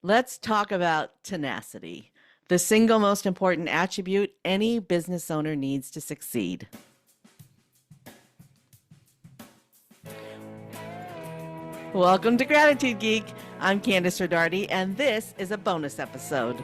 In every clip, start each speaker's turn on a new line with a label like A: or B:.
A: Let's talk about tenacity, the single most important attribute any business owner needs to succeed. Welcome to Gratitude Geek. I'm Nesbitt-Rodarte, and this is a bonus episode.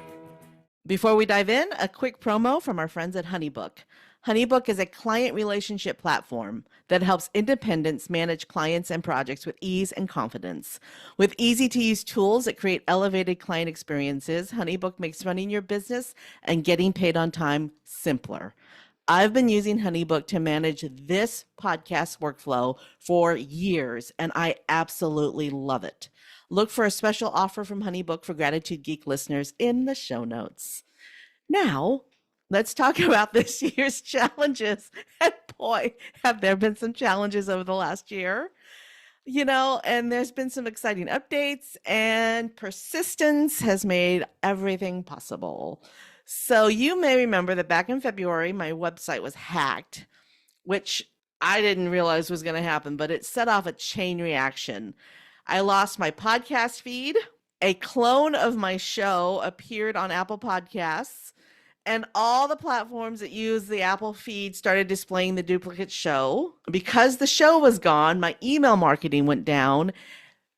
A: Before we dive in, a quick promo from our friends at HoneyBook. HoneyBook is a client relationship platform that helps independents manage clients and projects with ease and confidence. With easy-to-use tools that create elevated client experiences, HoneyBook makes running your business and getting paid on time simpler. I've been using HoneyBook to manage this podcast workflow for years, and I absolutely love it. Look for a special offer from HoneyBook for Gratitude Geek listeners in the show notes. Now, let's talk about this year's challenges. And boy, have there been some challenges over the last year. And there's been some exciting updates, and persistence has made everything possible. So you may remember that back in February, my website was hacked, which I didn't realize was going to happen, but it set off a chain reaction. I lost my podcast feed. A clone of my show appeared on Apple Podcasts, and all the platforms that use the Apple feed started displaying the duplicate show. Because the show was gone, my email marketing went down.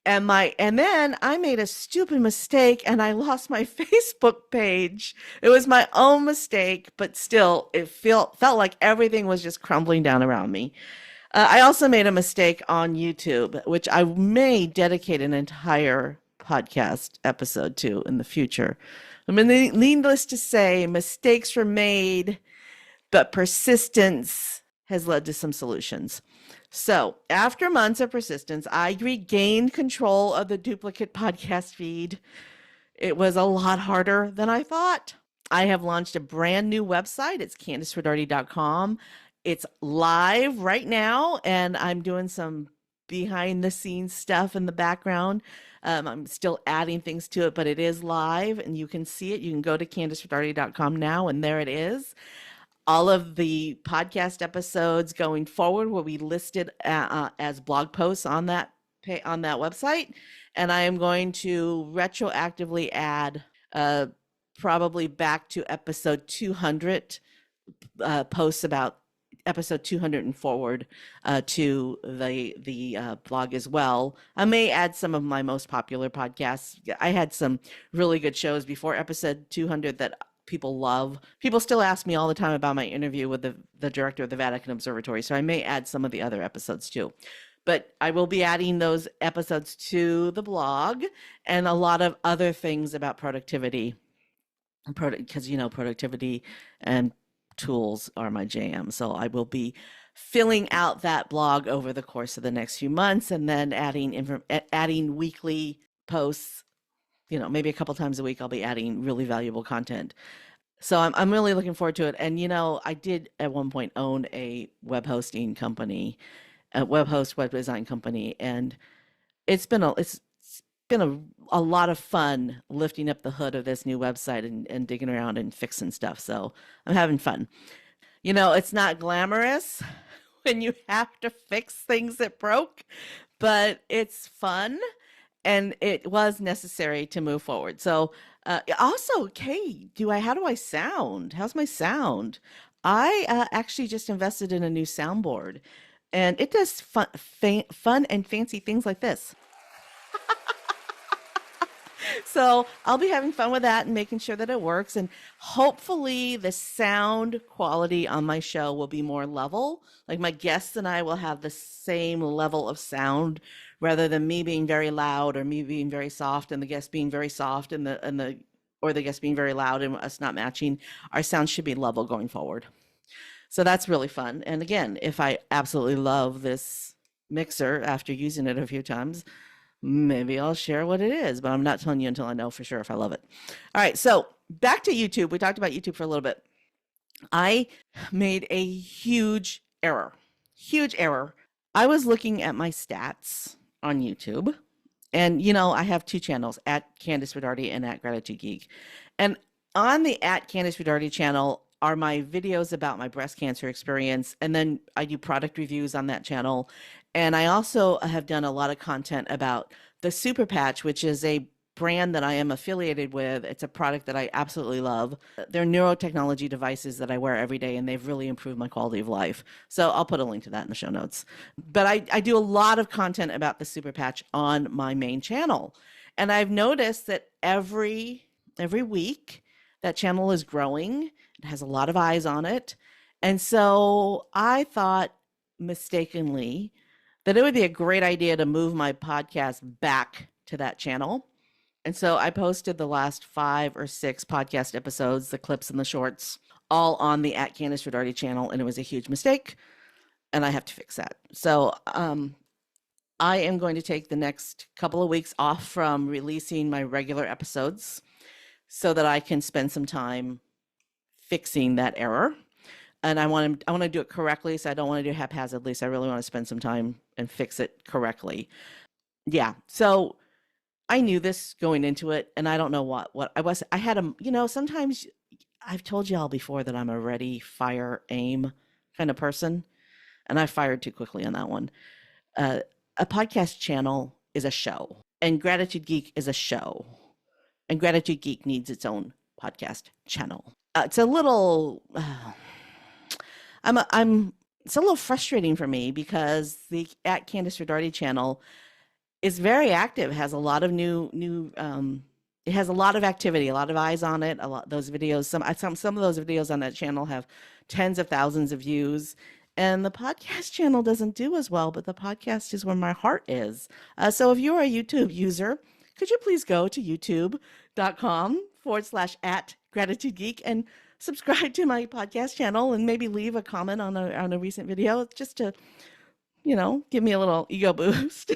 A: And then I made a stupid mistake and I lost my Facebook page. It was my own mistake, but still, it felt like everything was just crumbling down around me. I also made a mistake on YouTube, which I may dedicate an entire podcast episode to in the future. I mean, needless to say, mistakes were made, but persistence has led to some solutions. So after months of persistence, I regained control of the duplicate podcast feed. It was a lot harder than I thought. I have launched a brand new website. It's CandisRodarte.com. It's live right now, and I'm doing some behind the scenes stuff in the background. I'm still adding things to it, but it is live and you can see it. You can go to CandisRodarte.com now, and there it is. All of the podcast episodes going forward will be listed as blog posts on that website, and I am going to retroactively add probably back to episode 200 posts about episode 200 and forward to the blog as well. I may add some of my most popular podcasts. I had some really good shows before episode 200 that people love. People still ask me all the time about my interview with the director of the Vatican Observatory, so I may add some of the other episodes too. But I will be adding those episodes to the blog and a lot of other things about productivity, because productivity and tools are my jam. So I will be filling out that blog over the course of the next few months, and then adding weekly posts. Maybe a couple times a week, I'll be adding really valuable content. So I'm really looking forward to it. And, I did at one point own a web hosting company, a web design company. And it's been a lot of fun lifting up the hood of this new website and digging around and fixing stuff. So I'm having fun. It's not glamorous when you have to fix things that broke, but it's fun. And it was necessary to move forward. So also, Kay, how do I sound? How's my sound? I actually just invested in a new soundboard, and it does fun and fancy things like this. So I'll be having fun with that and making sure that it works. And hopefully the sound quality on my show will be more level. Like my guests and I will have the same level of sound, rather than me being very loud or me being very soft and the guest being very soft or the guest being very loud and us not matching. Our sound should be level going forward. So that's really fun. And again, if I absolutely love this mixer after using it a few times, maybe I'll share what it is, but I'm not telling you until I know for sure if I love it. All right, so back to YouTube. We talked about YouTube for a little bit. I made a huge error. I was looking at my stats on YouTube, and I have two channels, at Nesbitt-Rodarte and at Gratitude Geek. And on the at Nesbitt-Rodarte channel are my videos about my breast cancer experience, and then I do product reviews on that channel. And I also have done a lot of content about the Super Patch, which is a brand that I am affiliated with. It's a product that I absolutely love. They're neurotechnology devices that I wear every day, and they've really improved my quality of life. So I'll put a link to that in the show notes. But I do a lot of content about the Super Patch on my main channel. And I've noticed that every week that channel is growing. It has a lot of eyes on it. And so I thought mistakenly that it would be a great idea to move my podcast back to that channel. And so I posted the last 5 or 6 podcast episodes, the clips and the shorts, all on the @Candice-Rodarte channel, and it was a huge mistake, and I have to fix that. So I am going to take the next couple of weeks off from releasing my regular episodes so that I can spend some time fixing that error. And I want to do it correctly, so I don't want to do it haphazardly. So I really want to spend some time and fix it correctly. Yeah. So I knew this going into it, and I don't know what I was. I had sometimes I've told y'all before that I'm a ready, fire, aim kind of person, and I fired too quickly on that one. A podcast channel is a show, and Gratitude Geek is a show, and Gratitude Geek needs its own podcast channel. It's a little. It's a little frustrating for me because the @Candice-Rodarte channel is very active, has a lot of it has a lot of activity, a lot of eyes on it. Those videos, some of those videos on that channel have tens of thousands of views, and the podcast channel doesn't do as well, but the podcast is where my heart is. So if you're a YouTube user, could you please go to youtube.com/@GratitudeGeek and subscribe to my podcast channel and maybe leave a comment on a recent video just to, give me a little ego boost.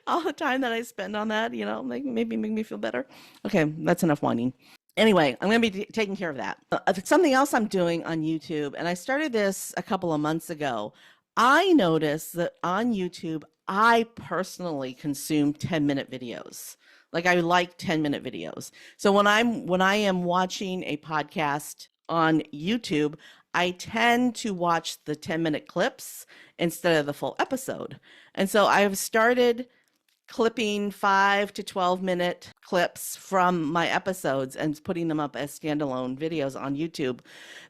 A: All the time that I spend on that, maybe make me feel better. Okay, that's enough whining. Anyway, I'm going to be taking care of that. Something else I'm doing on YouTube, and I started this a couple of months ago. I noticed that on YouTube, I personally consume 10-minute videos. Like I like 10-minute videos. So when I am watching a podcast on YouTube, I tend to watch the 10-minute clips instead of the full episode. And so I've started clipping 5 to 12-minute clips from my episodes and putting them up as standalone videos on YouTube.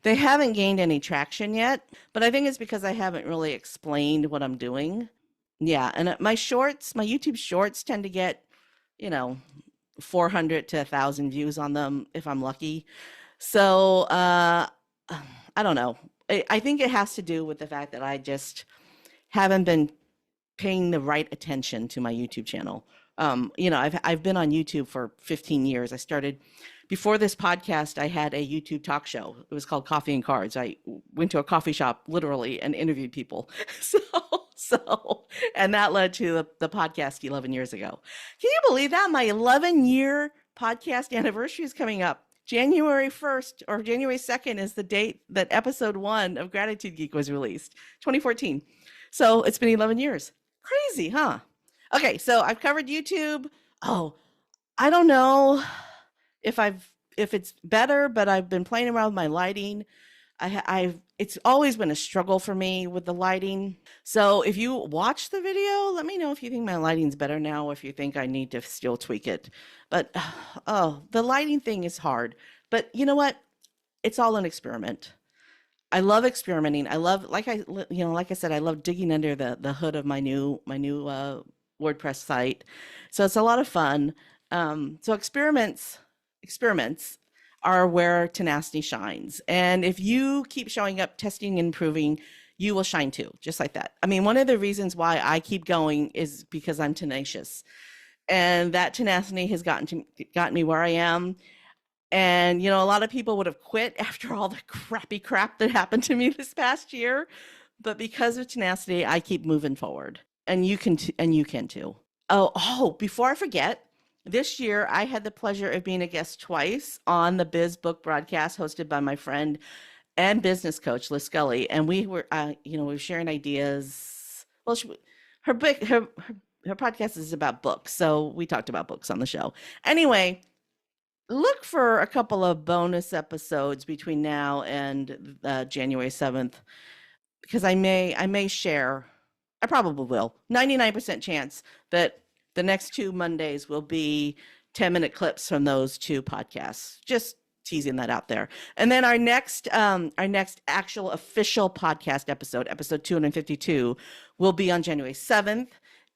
A: They haven't gained any traction yet, but I think it's because I haven't really explained what I'm doing. Yeah, and my YouTube shorts tend to get 400 to 1,000 views on them if I'm lucky. So I don't know. I think it has to do with the fact that I just haven't been paying the right attention to my YouTube channel. I've been on YouTube for 15 years. I started before this podcast. I had a YouTube talk show. It was called Coffee and Cards. I went to a coffee shop literally and interviewed people. And that led to the podcast 11 years ago. Can you believe that? My 11-year podcast anniversary is coming up. January 1st or January 2nd is the date that episode 1 of Gratitude Geek was released, 2014. So it's been 11 years. Crazy, huh? Okay, so I've covered YouTube. Oh, I don't know if it's better, but I've been playing around with my lighting. It's always been a struggle for me with the lighting. So if you watch the video, let me know if you think my lighting's better now, or if you think I need to still tweak it. But the lighting thing is hard. But you know what? It's all an experiment. I love experimenting. I love, like I said, I love digging under the hood of my new WordPress site. So it's a lot of fun. So experiments are where Tenacity shines. And if you keep showing up, testing and improving, you will shine too, just like that. I mean, one of the reasons why I keep going is because I'm tenacious. And that tenacity has gotten me where I am. And, a lot of people would have quit after all the crappy crap that happened to me this past year. But because of tenacity, I keep moving forward. And you can too. Oh, before I forget, this year, I had the pleasure of being a guest twice on the Biz Book broadcast hosted by my friend and business coach, Liz Scully. And we were, we were sharing ideas. Well, her podcast is about books. So we talked about books on the show. Anyway, look for a couple of bonus episodes between now and January 7th, because I may share, I probably will, 99% chance that The next 2 Mondays will be 10-minute clips from those 2 podcasts. Just teasing that out there. And then our next actual official podcast episode 252, will be on January 7th.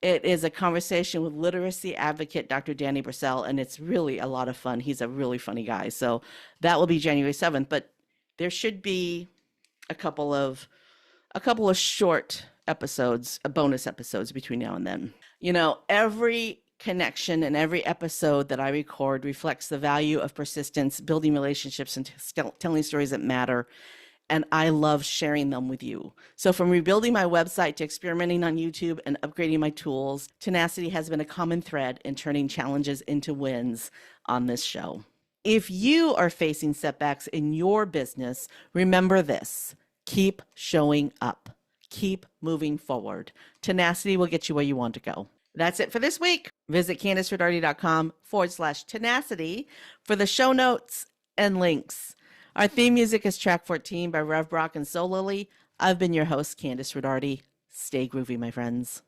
A: It is a conversation with literacy advocate Dr. Danny Brissell, and it's really a lot of fun. He's a really funny guy. So that will be January 7th, but there should be a couple of short episodes, bonus episodes between now and then. Every connection and every episode that I record reflects the value of persistence, building relationships, and telling stories that matter. And I love sharing them with you. So from rebuilding my website to experimenting on YouTube and upgrading my tools, tenacity has been a common thread in turning challenges into wins on this show. If you are facing setbacks in your business, remember this: keep showing up. Keep moving forward. Tenacity will get you where you want to go. That's it for this week. Visit CandiceRodarte.com/tenacity for the show notes and links. Our theme music is track 14 by Rev Brock and Soul Lily. I've been your host, Candice Rodarte. Stay groovy, my friends.